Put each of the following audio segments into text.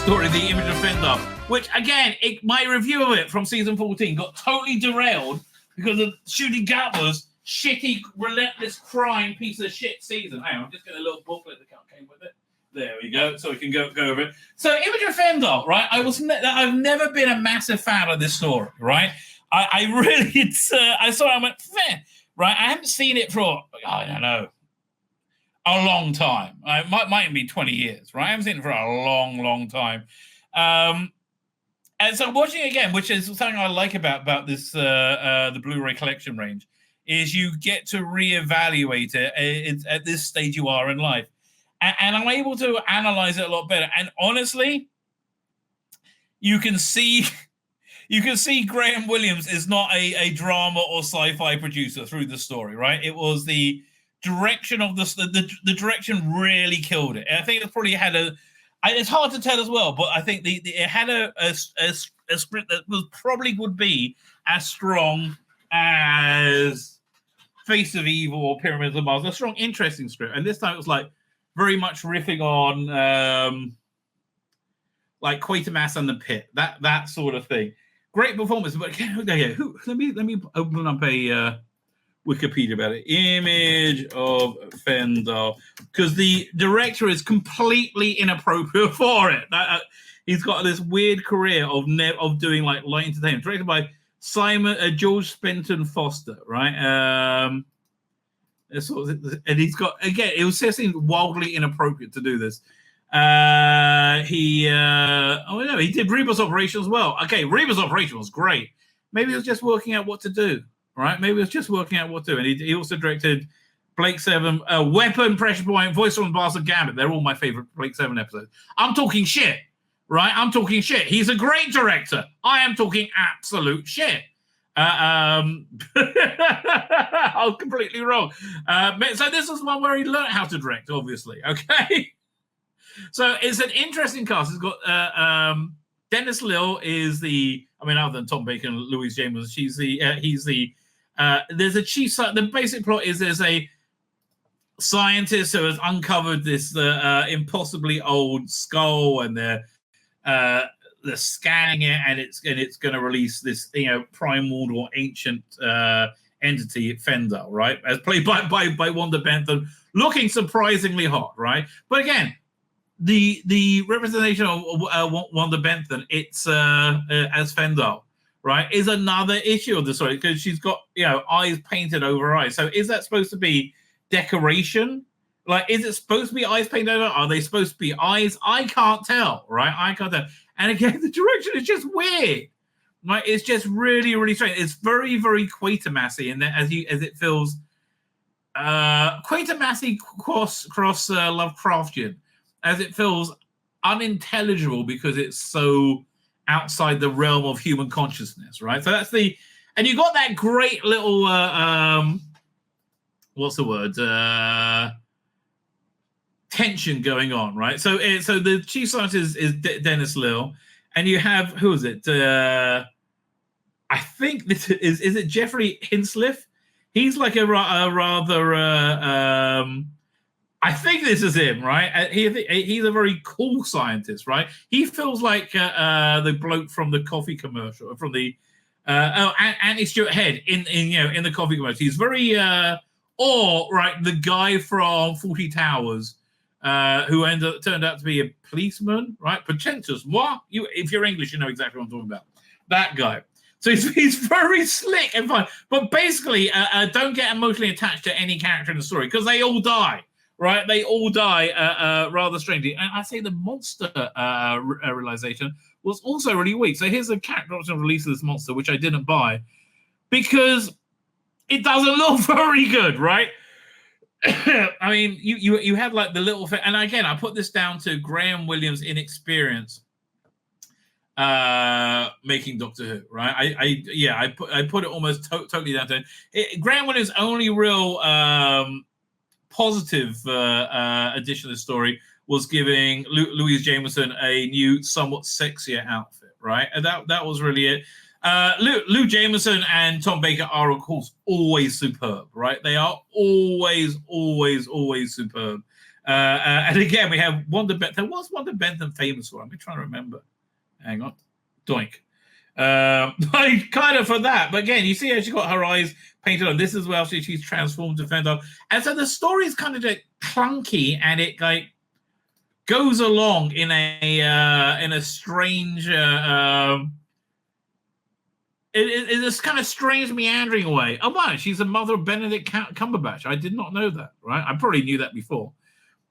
story, The Image of Fendahl, which, again, my review of it from season 14 got totally derailed because of Shooting Gatwa's shitty, relentless crime piece of shit season. Hang on, I'm just getting a little booklet that came with it. There we go, so we can go over it. So, Image of Fendahl, right? I've never been a massive fan of this story, right? I saw it, I went, fair, right? I haven't seen it for, I don't know, a long time. It might have been 20 years, right? I haven't seen it for a long time. And so watching it again, which is something I like about this, the Blu-ray collection range, is you get to reevaluate it at this stage you are in life. And I'm able to analyze it a lot better. And honestly, you can see Graham Williams is not a drama or sci-fi producer through the story, right? It was the direction of the direction really killed it. And I think it probably had it's hard to tell as well, but I think it had a script that would be as strong as Face of Evil or Pyramids of Mars, a strong, interesting script. And this time it was like very much riffing on like Quatermass and the Pit, that sort of thing. Great performance, but let me open up a Wikipedia about it. Image of Fendahl, because the director is completely inappropriate for it. He's got this weird career of doing like light entertainment, directed by George Spenton Foster, right? And he's got, again, it was seriously wildly inappropriate to do this. He did Reba's Operation as well. Okay, Reba's Operation was great. Maybe he was just working out what to do, right? Maybe he was just working out what to do. And he also directed Blake 7, Weapon, Pressure Point, Voice from the Bastard Gambit. They're all my favorite Blake 7 episodes. I'm talking shit, right? I'm talking shit. He's a great director. I am talking absolute shit. I was completely wrong. So this is one where he learned how to direct, obviously. Okay. So it's an interesting cast. It's got Dennis Lill is other than Tom Bacon and Louise James, he's the there's a chief. The basic plot is there's a scientist who has uncovered this impossibly old skull, and they're scanning it, and it's going to release this primordial ancient entity, Fendahl, right? As played by Wanda Bentham, looking surprisingly hot, right? But again, the representation of Wanda Bentham, it's as Fendahl, right, is another issue of the story, because she's got eyes painted over her eyes. So is that supposed to be decoration? Like, is it supposed to be eyes painted over? Are they supposed to be eyes? I can't tell, right? I can't tell. And again, the direction is just weird. Right? It's just really, really strange. It's very, very Quatermassy, and as it feels Quatermassy cross Lovecraftian, as it feels unintelligible because it's so outside the realm of human consciousness, right? So that's and you got that great little what's the word? Tension going on, right? So the chief scientist is Dennis Lill, and you have, who is it? I think this is it Jeffrey Hinsliff? He's like a rather I think this is him, right? He's a very cool scientist, right? He feels like the bloke from the coffee commercial, from the Anthony Stewart Head in the coffee commercial. He's very the guy from 40 Towers, who turned out to be a policeman, right? Pretentious. What? If you're English, you know exactly what I'm talking about. That guy. So he's very slick and fun. But basically, don't get emotionally attached to any character in the story, because they all die. Right, they all die rather strangely, and I say the monster realization was also really weak. So here's a character option release of this monster, which I didn't buy because it doesn't look very good, right? I mean, you had like the little, and again, I put this down to Graham Williams' inexperience making Doctor Who, right? I put it almost totally down to it. Graham Williams' only real positive addition to the story was giving Louise Jameson a new, somewhat sexier outfit, right? And that was really it. Lou Jameson and Tom Baker are, of course, always superb, right? They are always superb. And again, we have Wanda Bentham. What's Wanda Bentham famous for? I'm trying to remember. Hang on. Doink. Like, kind of for that. But again, you see how she got her eyes painted on. This as well. She's transformed to Fendahl. And so the story is kind of like clunky, and it like goes along in a strange... It's this kind of strange meandering way. Oh, wow, she's the mother of Benedict Cumberbatch. I did not know that, right? I probably knew that before.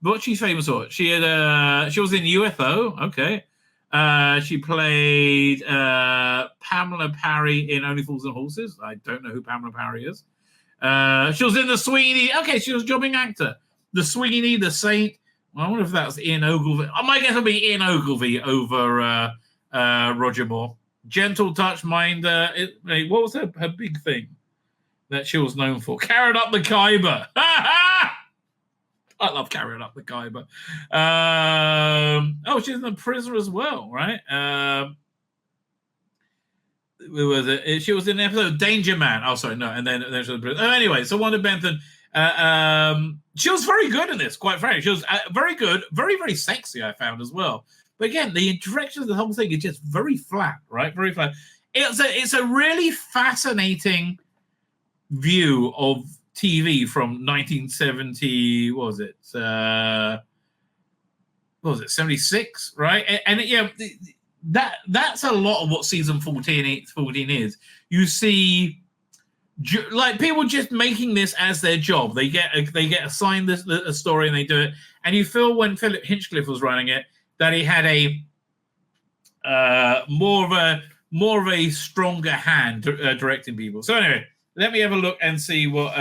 But what she's famous for? She was in UFO, okay. She played Pamela Parry in Only Fools and Horses. I don't know who Pamela Parry is. She was in The Sweeney. Okay, she was a jobbing actor. The Sweeney, The Saint. Well, I wonder if that's Ian Ogilvy. I might guess it'll be Ian Ogilvy over Roger Moore. Gentle Touch, Mind. What was her big thing that she was known for? Carried Up the Khyber. I love Carried Up the Khyber. She's in The Prisoner as well, right? Who was it? She was in the episode Danger Man. Oh, sorry, no. And then she was in The Prisoner. Anyway, so Wanda Bentham, she was very good in this, quite frankly. She was very good, very, very sexy, I found as well. But again, the direction of the whole thing is just very flat, right? Very flat. It's a really fascinating view of TV from 1970. What was it? 76, right? And that's a lot of what season 14 is. You see, like, people just making this as their job. They get assigned a story and they do it. And you feel when Philip Hinchcliffe was running it, that he had a more of a stronger hand directing people. So anyway, let me have a look and see what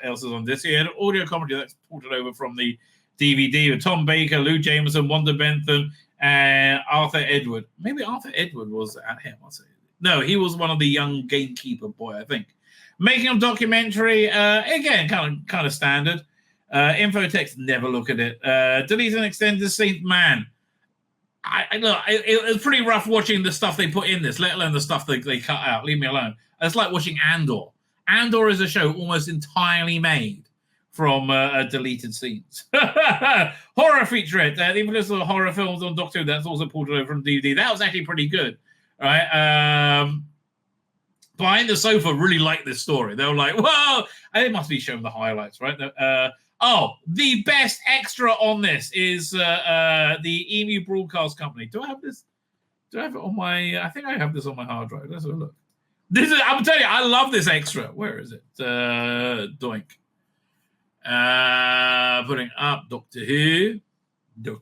else is on this. He had an audio commentary that's ported over from the DVD with Tom Baker, Lou Jameson, Wanda Bentham, and Arthur Edward. Maybe Arthur Edward was at him. No, he was one of the young gamekeeper boy, I think. Making of documentary, again, kind of standard. Infotext, never look at it. Delete and extended scene, man. It was pretty rough watching the stuff they put in this, let alone the stuff they cut out. Leave me alone. It's like watching Andor. Andor is a show almost entirely made from deleted scenes. Horror featurette. The influence of horror films on Doctor Who, that's also ported over from DVD. That was actually pretty good. Right? Behind the Sofa really liked this story. They were like, whoa! And it must be showing the highlights, right? The best extra on this is the Emu Broadcast Company. Do I have this? Do I have it on my... I think I have this on my hard drive. Let's have a look. I'm telling you, I love this extra. Where is it? Doink. Putting up Doctor Who. The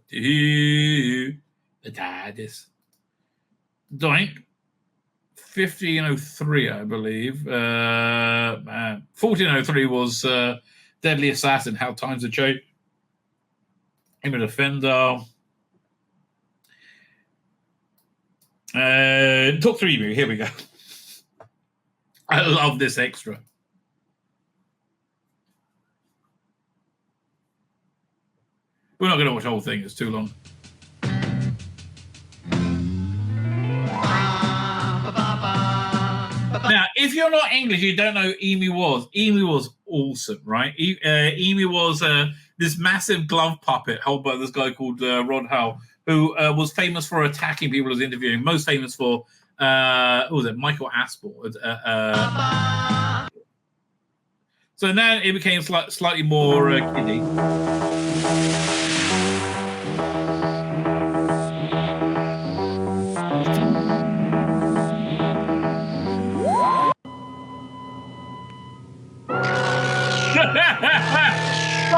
TARDIS. Doink. 1503, I believe. 1403 was Deadly Assassin, How Times Have Changed. Image of Fendahl. Talk 3 movie, here we go. I love this extra. We're not going to watch the whole thing, it's too long. Now, if you're not English, you don't know who Emu was. Emu was awesome, right? Emu was this massive glove puppet held by this guy called Rod Hull, who was famous for attacking people as interviewing. Most famous for, what was it, Michael Aspel. So now it became slightly more kiddie.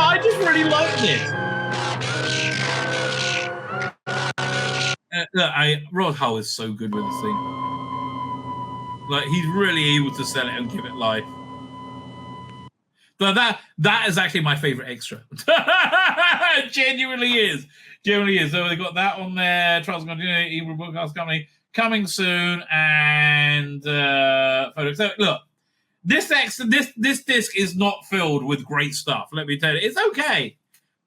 I just really like this. Rod Hull is so good with this thing. Like, he's really able to sell it and give it life. So that is actually my favorite extra. Genuinely is. So they got that on there. Trials Continuity, Evil Broadcast Company coming soon, and photos. So look. This disc is not filled with great stuff. Let me tell you, it's okay,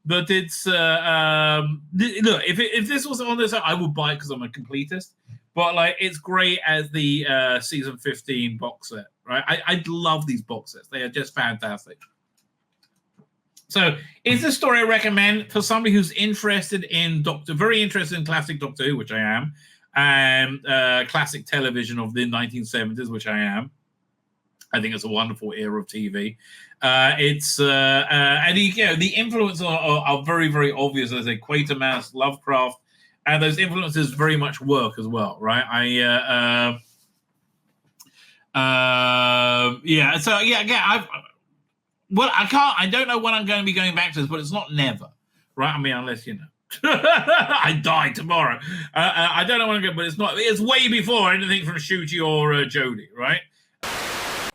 but it's look. If this was on this, I would buy it because I'm a completist. but like it's great as the season 15 box set, right? I love these box sets; they are just fantastic. So, is the story I recommend for somebody who's interested in very interested in classic Doctor Who, which I am, and classic television of the 1970s, which I am. I think it's a wonderful era of TV. And the influences are very, very obvious. There's a Quatermass, Lovecraft, and those influences very much work as well, right? I don't know when I'm going to be going back to this, but it's not never, right? I mean, unless, I die tomorrow. I don't know when I'm going, but it's way before anything from Shooty or Jodie, right?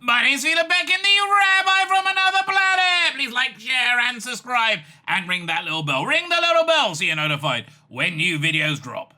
My name's Tzvi Lebetkin, the Rabbi from another planet. Please like, share, and subscribe, and ring that little bell. Ring the little bell so you're notified when new videos drop.